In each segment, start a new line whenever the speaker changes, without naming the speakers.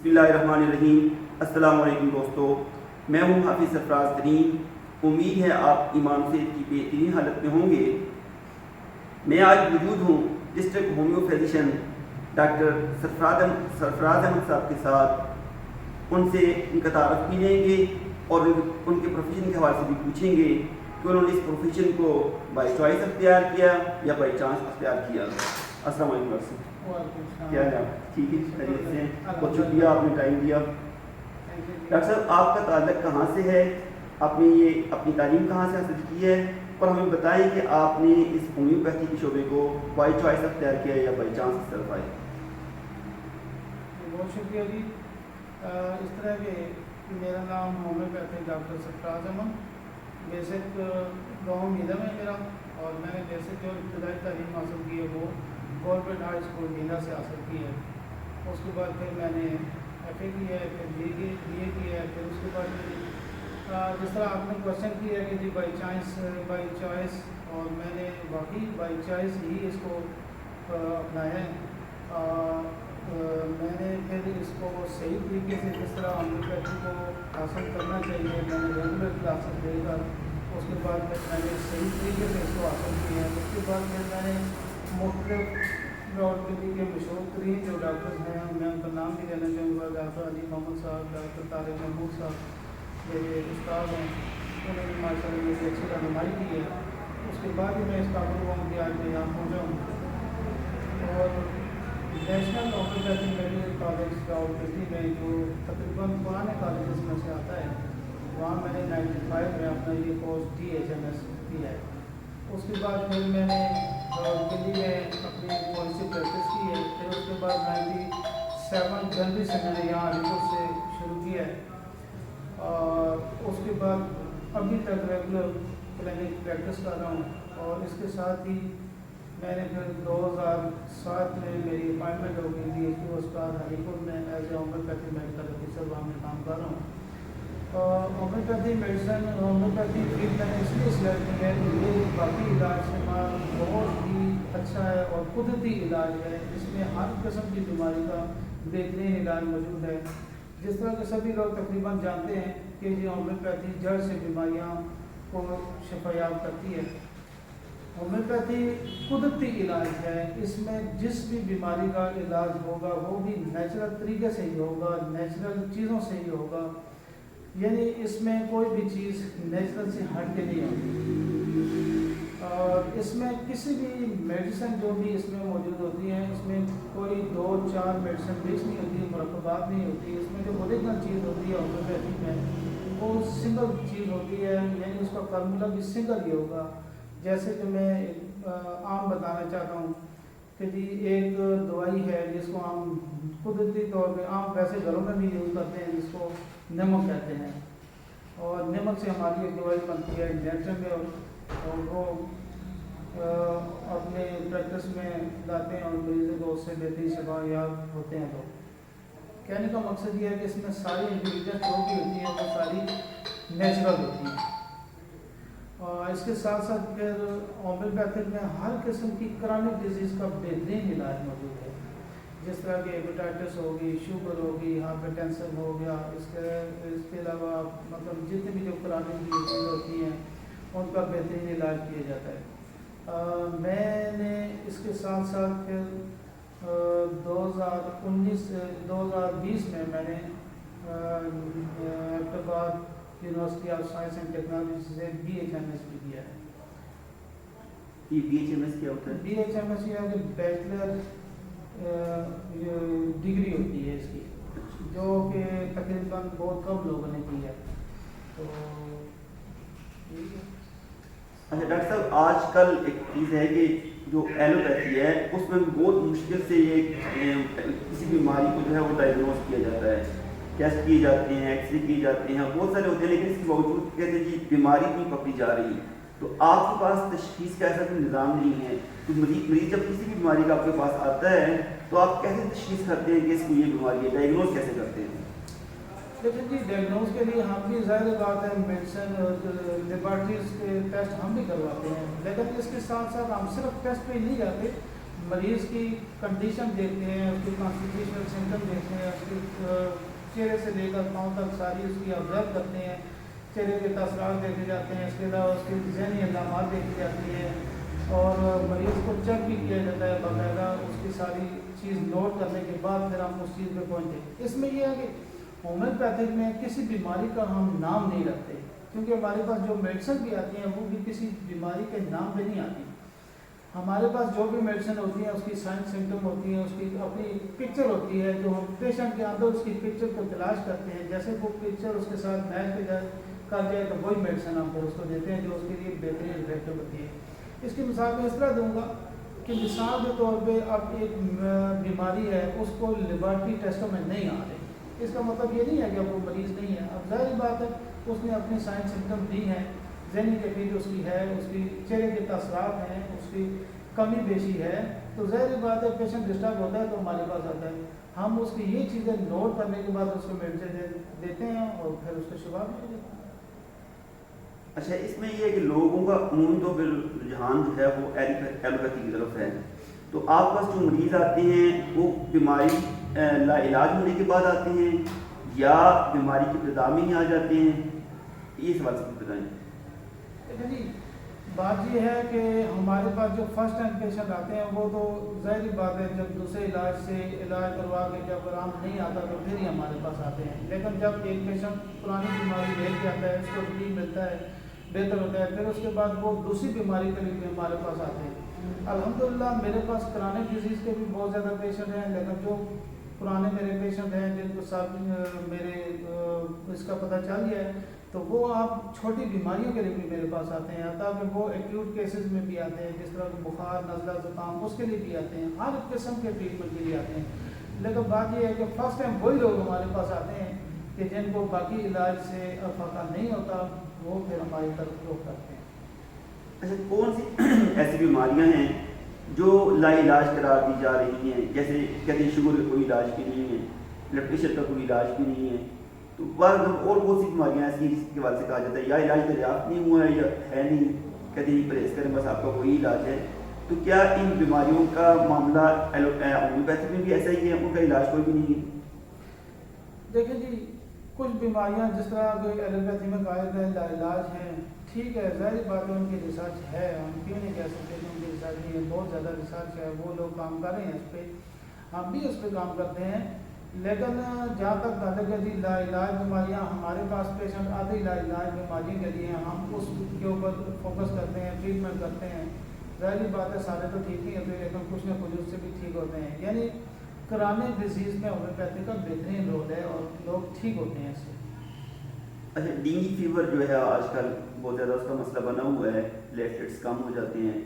بسم اللہ الرحمن الرحیم۔ السلام علیکم دوستو، میں ہوں حافظ سرفراز ترین۔ امید ہے آپ ایمان و صحت کی بہترین حالت میں ہوں گے۔ میں آج موجود ہوں ڈسٹرکٹ ہومیو فزیشین ڈاکٹر سرفراز احمد صاحب کے ساتھ۔ ان سے ان کا تعارف بھی لیں گے اور ان کے پروفیشن کے حوالے سے بھی پوچھیں گے کہ انہوں نے اس پروفیشن کو بائی چوائس اختیار کیا یا بائی چانس اختیار کیا۔ السلام علیکم ڈاکٹر صاحب، کیا ہے آپ؟ ٹھیک ہے، خیریت سے ہیں؟ بہت شکریہ آپ نے ٹائم دیا۔ ڈاکٹر صاحب، آپ کا تعلق کہاں سے ہے؟ آپ نے یہ اپنی تعلیم کہاں سے حاصل کی ہے؟ اور ہمیں بتائیں کہ آپ نے اس ہومیوپیتھی کے شعبے کو بائی چوائس اختیار کیا یا بائی چانس اس طرف آئے؟
بہت شکریہ جی۔ اس طرح کہ میرا نام ہومیوپیتھی ڈاکٹر سرفراز احمد، بیسک گاؤں میدم ہے میرا، اور میں نے بیسک جو ابتدائی تعلیم حاصل کی ہے وہ گورنمنٹ ہائی اسکول مینا سے حاصل کی ہے۔ اس کے بعد پھر میں نے ایف اے کیا ہے، پھر بی اے کیا ہے، پھر اس کے بعد میں نے جس طرح آپ نے کوشچن کیا ہے کہ جی بائی چوائس، اور میں نے واقعی بائی چوائس ہی اس کو اپنایا ہے۔ میں نے پھر اس کو صحیح طریقے سے جس طرح ہومیوپیتھی کو حاصل کرنا چاہیے، میں نے ریگولر کلاسز دے کر اس کے بعد پھر میں نے صحیح طریقے سے اس کو حاصل کیا ہے۔ اس کے بعد پھر میں نے مختلف ہومیوپیتھی کے مشہور ترین جو ڈاکٹرز ہیں، میں ان کا نام بھی لینا چاہوں گا، ڈاکٹر علی محمد صاحب، ڈاکٹر طارق محمود صاحب، میرے استاد ہیں، انہوں نے ماشاء اللہ مجھے اچھی رہنمائی کی ہے۔ اس کے بعد ہی میں اس قابل ہوا ہوں کہ آج میں یہاں پہنچا ہوں۔ اور national homeopathy medical college Rawalpindi میں جو تقریباً پرانے کالجز میں سے آتا ہے، وہاں میں نے 95 میں اپنا یہ کورس DHMS کیا ہے۔ اس کے بعد پھر میں نے راولپنڈی میں اپنی تھوڑی سی پریکٹس کی ہے۔ پھر اس کے بعد 97 جنوری سے میں نے یہاں علی پور سے شروع کیا ہے، اور اس کے بعد ابھی تک ریگولر کلینک پریکٹس کر رہا ہوں۔ اور اس کے ساتھ ہی میں نے پھر 2007 میں میری اپائنٹمنٹ ہو گئی تھی استاد علی پور میں as a homeopathy medical officer, وہاں میں کام کر رہا ہوں۔ اور ہومیوپیتھی میڈیسن، ہومیوپیتھی فیلڈ میں نے اس لیے سلیکٹ کی ہے کہ یہ باقی علاج سے بہت ہی اچھا ہے اور قدرتی علاج ہے۔ اس میں ہر قسم کی بیماری کا بہترین علاج موجود ہے۔ جس طرح کہ سبھی لوگ تقریباً جانتے ہیں کہ یہ ہومیوپیتھی جڑ سے بیماریاں کو شفا یاب کرتی ہے۔ ہومیوپیتھی قدرتی علاج ہے، اس میں جس بھی بیماری کا علاج ہوگا وہ بھی نیچرل طریقے سے ہی ہوگا، نیچرل چیزوں سے ہی ہوگا، یعنی اس میں کوئی بھی چیز نیچرل سے ہٹ کے نہیں ہوگی۔ اور اس میں کسی بھی میڈیسن جو بھی اس میں موجود ہوتی ہیں، اس میں کوئی 2-4 میڈیسن بیس نہیں ہوتی، مرکبات نہیں ہوتی۔ اس میں جو اوریجنل چیز ہوتی ہے ہومیوپیتھی میں وہ سنگل چیز ہوتی ہے، یعنی اس کا فارمولا بھی سنگل ہی ہوگا۔ جیسے کہ میں عام بتانا چاہتا ہوں کہ جی ایک دوائی ہے جس کو ہم قدرتی طور پہ عام ویسے گھروں میں بھی یوز کرتے ہیں، جس کو نمک کہتے ہیں، اور نمک سے ہماری ایک دوائی بنتی ہے انجیکشن میں، اور وہ اپنے پریکٹس میں لاتے ہیں اور مریضوں کو اس سے بہترین شفا یاب ہوتے ہیں۔ تو کہنے کا مقصد یہ ہے کہ اس میں ساری انگریڈینٹ جو بھی ہوتی ہیں وہ ساری نیچرل ہوتی ہیں۔ اور اس کے ساتھ ساتھ پھر ہومیوپیتھک میں ہر قسم کی کرونک ڈیزیز کا بہترین علاج موجود ہے، جس طرح کہ ہیپیٹائٹس ہوگی، شوگر ہوگی، ہائپر ٹینشن ہو گیا، اس کے علاوہ مطلب جتنی بھی جو کرونک ڈیزیز ہوتی ہیں ان کا بہترین علاج کیا جاتا ہے۔ میں نے اس کے ساتھ ساتھ پھر 2020 میں نے Hyderabad university of science and technology سے BHMS بھی کیا ہے۔
یہ BHMS کیا ہوتا ہے؟
BHMS یہ ہے کہ بیچلر ڈگری ہوتی ہے اس کی، جو کہ تقریباً بہت کم لوگوں نے کی ہے۔ تو
اچھا ڈاکٹر صاحب، آج کل ایک چیز ہے کہ جو ایلوپیتھی ہے اس میں بہت مشکل سے یہ کسی بیماری کو جو ہے وہ ڈائگنوز کیا جاتا ہے، ٹیسٹ کیے جاتے ہیں، ایکس رے کیے جاتے ہیں، بہت سارے ہوتے ہیں، لیکن اس کے باوجود کہتے ہیں جی بیماری نہیں پکڑی جا رہی۔ تو آپ کے پاس تشخیص کا ایسا کوئی نظام نہیں ہے، تو مریض جب کسی بھی بیماری کا آپ کے پاس آتا ہے تو آپ کیسے تشخیص کرتے ہیں کہ اس کو یہ بیماری ہے، ڈائگنوز کیسے کرتے ہیں؟
لیکن جی ڈائگنوز کے لیے ہم بھی ظاہر بات ہے میڈیسن لیبارٹریز کے ٹیسٹ ہم بھی کرواتے ہیں، لیکن اس کے ساتھ ساتھ ہم صرف ٹیسٹ پہ ہی نہیں جاتے، مریض کی کنڈیشن دیکھتے ہیں، اس کی کانسٹیٹیوشنل سمٹم دیکھتے ہیں، اس کی چہرے سے لے کر پاؤں تک ساری اس کی آبزرو کرتے ہیں، چہرے کے تاثرات دیکھے جاتے ہیں، اس کے علاوہ اس کی ذہنی علامات دیکھی جاتی ہیں، اور مریض کو چیک بھی کیا جاتا ہے باقاعدہ، اس کی ساری چیز نوٹ کرنے کے بعد پھر ہم اس چیز پہ پہنچے۔ اس میں یہ ہے کہ ہومیوپیتھک میں کسی بیماری کا ہم نام نہیں رکھتے، کیونکہ ہمارے پاس جو میڈیسن بھی آتی ہیں وہ بھی کسی بیماری کے نام پہ نہیں آتی۔ ہمارے پاس جو بھی میڈیسن ہوتی ہیں اس کی سائن سمٹم ہوتی ہیں، اس کی اپنی پکچر ہوتی ہے، جو ہم پیشنٹ کے اندر اس کی پکچر کو تلاش کرتے ہیں، جیسے وہ پکچر اس کے ساتھ میچ کر جائے تو وہی میڈیسن ہم پھر اس کو دیتے ہیں جو اس کے لیے بہترین افیکٹو ہوتی ہے۔ اس کی مثال میں اس طرح دوں گا کہ مثال کے طور پہ اب ایک بیماری ہے، اس کو لیبارٹری ٹیسٹوں میں نہیں آ رہی، اس کا مطلب یہ نہیں ہے کہ اب وہ مریض نہیں ہے۔ اب ظاہر بات ہے اس نے اپنی سائن سمٹم دی ہیں، ذہنی کیفیت اس کی ہے، اس کی چہرے کے تاثرات ہیں، اس کی کمی بیشی ہے، تو ظاہر بات ہے پیشنٹ ڈسٹرب ہوتا ہے تو ہمارے پاس آتا ہے، ہم اس کی یہ چیزیں نوٹ کرنے کے بعد اس کو میڈیسن دیتے ہیں اور پھر اس کا شفا بھی دیتے ہیں۔
اچھا، اس میں یہ ہے کہ لوگوں کا عمومی طور پہ رجحان جو ہے وہ ایلوپیتھی کی طرف ہے، تو آپ پاس جو مریض آتے ہیں وہ بیماری لا علاج ہونے کے بعد آتے ہیں یا بیماری کی ابتدا میں ہی آ جاتے ہیں؟ یہ سوال سے بتائیں۔
دیکھیں جی، بات یہ ہے کہ ہمارے پاس جو فرسٹ ٹائم پیشنٹ آتے ہیں وہ تو ظاہری بات ہے جب دوسرے علاج سے علاج کروا کے جب آرام نہیں آتا تو پھر ہی ہمارے پاس آتے ہیں، لیکن جب ایک پیشنٹ پرانی بیماری لے کے آتا ہے، اس کو ریلیف ملتا ہے، بہتر ہوتا ہے، پھر اس کے بعد وہ دوسری بیماری کے لیے بھی ہمارے پاس آتے ہیں۔ الحمدللہ میرے پاس کرانک ڈیزیز کے بھی بہت زیادہ پیشنٹ ہیں، لیکن جو پرانے میرے پیشنٹ ہیں جن کو ساتھ میرے اس کا پتہ چل گیا ہے تو وہ آپ چھوٹی بیماریوں کے لیے بھی میرے پاس آتے ہیں، تاکہ وہ ایکیوٹ کیسز میں بھی آتے ہیں، جس طرح کہ بخار، نزلہ، زکام، اس کے لیے بھی آتے ہیں، ہر قسم کے ٹریٹمنٹ کے لیے آتے ہیں۔ لیکن بات یہ ہے کہ فرسٹ ٹائم وہی لوگ ہمارے پاس آتے ہیں کہ جن کو باقی علاج سے افاقہ نہیں ہوتا، وہ پھر ہماری طرف رخ کرتے ہیں۔
اچھا، کون سی ایسی بیماریاں ہیں جو لا علاج قرار دی جا رہی ہیں؟ جیسے کہتے ہیں شوگر کا کوئی علاج بھی نہیں ہے، بلڈ پریشر کا کوئی علاج بھی نہیں ہے، تو بعض اور بہت سی بیماریاں ایسی ہیں جس کے حوالے سے کہا جاتا ہے یا علاج دریافت نہیں ہوا ہے یا ہے نہیں، کہتے ہیں پرہیز کریں بس آپ کا وہی علاج ہے۔ تو کیا ان بیماریوں کا معاملہ ہومیوپیتھی میں بھی ایسا ہی ہے، ان کا علاج کوئی بھی نہیں ہے؟
دیکھیں جی، کچھ بیماریاں جس طرح کہ ایلوپیتھی میں کہا گئے لا علاج ہیں، ٹھیک ہے، ظاہر بات ہے ان کی ریسرچ ہے، ہم کیوں نہیں کہہ سکتے کہ ان کی ریسرچ نہیں ہے، بہت زیادہ ریسرچ ہے، وہ لوگ کام کر رہے ہیں اس پہ، ہم بھی اس پہ کام کرتے ہیں، لیکن جہاں تک تعلق ہے جی لا علاج بیماریاں، ہمارے پاس پیشنٹ آدھے لا علاج بیماریوں کے لیے ہم اس کے اوپر فوکس کرتے ہیں، ٹریٹمنٹ کرتے ہیں، ظاہر بات ہے سارے تو ٹھیک نہیں ہوتے لیکن کچھ نہ کچھ اس سے بھی ٹھیک ہوتے ہیں، یعنی کرانک ڈیزیز میں ہومیوپیتھی کا بہترین رول ہے اور لوگ ٹھیک ہوتے ہیں اس سے۔
اچھا، ڈینگی فیور جو ہے آج کل بہت زیادہ اس کا مسئلہ بنا ہوا ہے، پلیٹلیٹس کم ہو جاتے ہیں،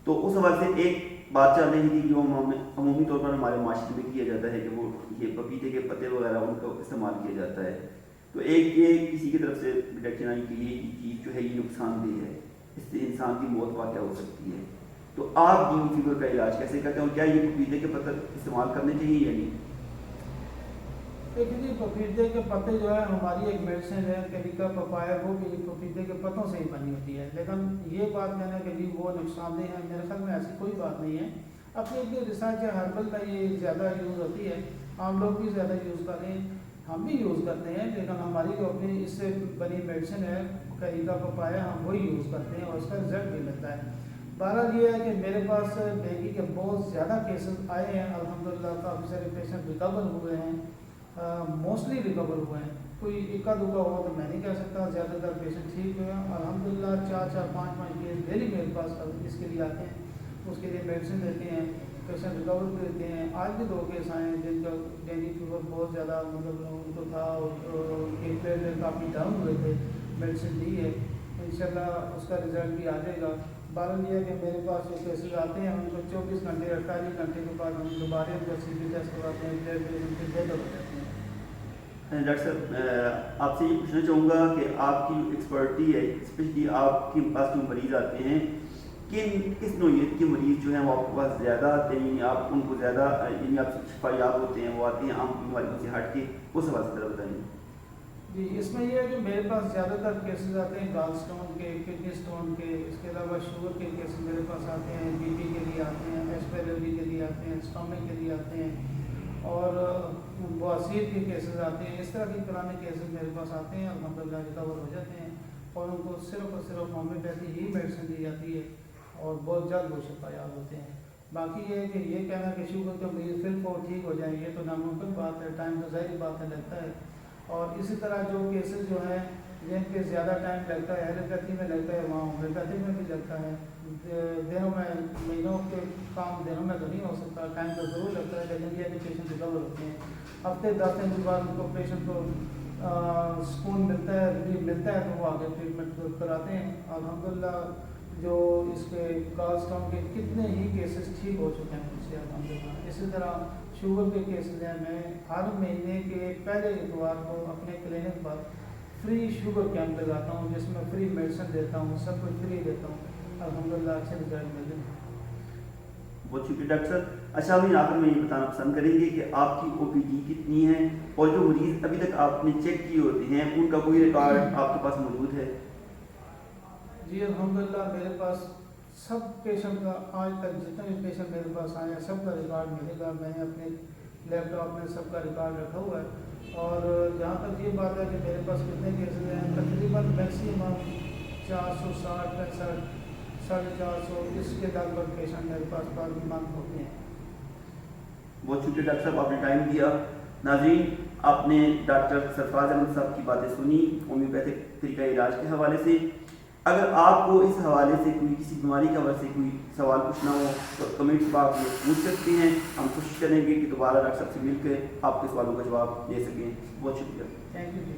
تو اس حوالے سے ایک بات چل رہی تھی جو عمومی طور پر ہمارے معاشرے میں کیا جاتا ہے کہ وہ یہ پپیتے کے پتے وغیرہ ان کا استعمال کیا جاتا ہے، تو ایک یہ کسی کی طرف سے ڈیٹیکشن آئی کہ یہ چیز جو ہے یہ نقصان دہ ہے، اس سے انسان کی موت واقع ہو سکتی ہے، تو آپ ڈینگی فیور کا علاج کیسے کرتے ہیں اور کیا یہ پپیتے کے پتے استعمال کرنے چاہیے یا نہیں؟
دیکھیے جی، پپیتے کے پتے جو ہے ہماری ایک میڈیسن ہے، کیریکا پپایا، وہ بھی پپیتے کے پتوں سے ہی بنی ہوتی ہے، لیکن یہ بات کہنا کہ جی وہ نقصان دہ ہے، میرے خیال میں ایسی کوئی بات نہیں ہے، اپنی اپنی ریسرچ ہے، ہربل میں یہ زیادہ یوز ہوتی ہے، عام لوگ بھی زیادہ یوز کر رہے ہیں، ہم بھی یوز کرتے ہیں، لیکن ہماری جو اپنی اس سے بنی میڈیسن ہے کیریکا پپایا، ہم وہی یوز کرتے ہیں اور اس کا رزلٹ بھی ملتا ہے۔ بہرحال یہ ہے کہ میرے پاس ڈینگی کے بہت زیادہ کیسز آئے ہیں، الحمدللہ کافی سارے پیشنٹ ریکور ہوئے ہیں، موسٹلی ریکور ہوئے ہیں، کوئی اکا دکا ہوا تو میں نہیں کہہ سکتا، زیادہ تر پیشنٹ ٹھیک ہوئے ہیں الحمدللہ، 4-5 کیس ڈیلی میرے پاس اس کے لیے آتے ہیں، اس کے لیے میڈیسن دیتے ہیں، پیشنٹ ریکور بھی دیتے ہیں۔ آج بھی 2 کیس آئے ہیں جن کا ڈینگی فیور بہت زیادہ مطلب ان کو تھا اور ان کے پلیٹلیٹ کافی ڈاؤن ہوئے تھے، میڈیسن دی ہے، انشاءاللہ اس کا رزلٹ بھی آ جائے گا۔ بہرحال یہ ہے کہ میرے پاس جو کیسز آتے ہیں ان کو 24 گھنٹے 48 گھنٹے کے بعد ہم دوبارہ ان کا سی بی ٹیسٹ کرواتے ہیں، پلیٹلیٹ ان کے بہتر ہو جاتے ہیں۔
ڈاکٹر صاحب، آپ سے یہ پوچھنا چاہوں گا کہ آپ کی جو ایکسپرٹی ہے، اسپیشلی آپ کے پاس جو مریض آتے ہیں، کس نوعیت کے مریض جو ہیں وہ آپ کے پاس زیادہ آتے ہیں، یعنی آپ ان کو زیادہ یعنی آپ شفا یاب ہوتے ہیں، وہ آتے ہیں عام بیماریوں سے ہٹ کے، اس حوالے سے ذرا بتائیں۔
جی، اس میں یہ ہے کہ میرے پاس زیادہ تر کیسز آتے ہیں گال سٹون کے، کڈنی سٹون کے، اس کے علاوہ شوگر کے کیسز میرے پاس آتے ہیں، بی پی کے لیے آتے ہیں، ایسپیرلوی کے لیے آتے ہیں، اسٹامک کے لیے آتے ہیں، اور بواسیر کے کیسز آتے ہیں. اس طرح کے پرانے کیسز میرے پاس آتے ہیں, الحمدللہ ریکور ہو جاتے ہیں اور ان کو صرف اور صرف ہومیوپیتھی ہی میڈیسن دی جاتی ہے اور بہت جلد وہ شفایاب ہوتے ہیں. باقی یہ ہے کہ یہ کہنا کہ شوگر کے مریض پھر کو ٹھیک ہو جائیں, یہ تو ناممکن بات ہے, ٹائم تو ظاہری بات ہے لگتا ہے. اور اسی طرح جو کیسز جو ہیں جن پہ زیادہ ٹائم لگتا ہے, ایلوپیتھی میں لگتا ہے, وہاں ہومیوپیتھی میں بھی لگتا ہے. دنوں میں, مہینوں کے کام دنوں میں تو نہیں ہو سکتا, ٹائم تو ضرور لگتا ہے, لیکن یہ بھی پیشنٹ ریکور ہوتے ہیں. ہفتے 10 دن کے بعد ان کو پیشنٹ کو سکون ملتا ہے, ریلیف ملتا ہے, تو وہ آگے ٹریٹمنٹ کراتے ہیں. الحمدللہ جو اس کے کالس ٹاؤن کے کتنے ہی کیسز ٹھیک ہو چکے ہیں مجھ سے الحمدللہ. اسی طرح شوگر کے کیسز ہیں, میں ہر مہینے کے پہلے اتوار کو اپنے کلینک پر فری شوگر کیمپ لگاتا ہوں, جس میں فری میڈیسن دیتا ہوں, سب کچھ فری دیتا ہوں. الحمدللہ اچھے رزلٹ ملے ہیں.
بہت شکریہ ڈاکٹر صاحب. اچھا, ہم آخر میں یہ بتانا پسند کریں گے کہ آپ کی او پی ڈی کتنی ہے اور جو مریض ابھی تک آپ نے چیک کیے ہوتے ہیں ان کا کوئی ریکارڈ آپ کے پاس موجود ہے؟
جی الحمدللہ میرے پاس سب پیشنٹ کا, آج تک جتنے بھی پیشنٹ میرے پاس آئے ہیں سب کا ریکارڈ ملے گا. میں نے اپنے لیپ ٹاپ میں سب کا ریکارڈ رکھا ہوا ہے. اور جہاں تک یہ بات ہے کہ میرے پاس کتنے کیسز ہیں, تقریباً میکسیمم 460 65 450 اس کے لگ بھگ پیشنٹ میرے پاس پر منتھ ہوتے ہیں.
بہت شکریہ ڈاکٹر صاحب, آپ نے ٹائم دیا. ناظرین, آپ نے ڈاکٹر سرفراز احمد صاحب کی باتیں سنی ہومیوپیتھک طریقہ علاج کے حوالے سے. اگر آپ کو اس حوالے سے کوئی کسی بیماری کے حوالے سے کوئی سوال پوچھنا ہو تو کمنٹ باکس میں پوچھ سکتے ہیں. ہم کوشش کریں گے کہ دوبارہ ڈاکٹر صاحب سے مل کے آپ کے سوالوں کا جواب دے سکیں. بہت شکریہ.
Thank you G.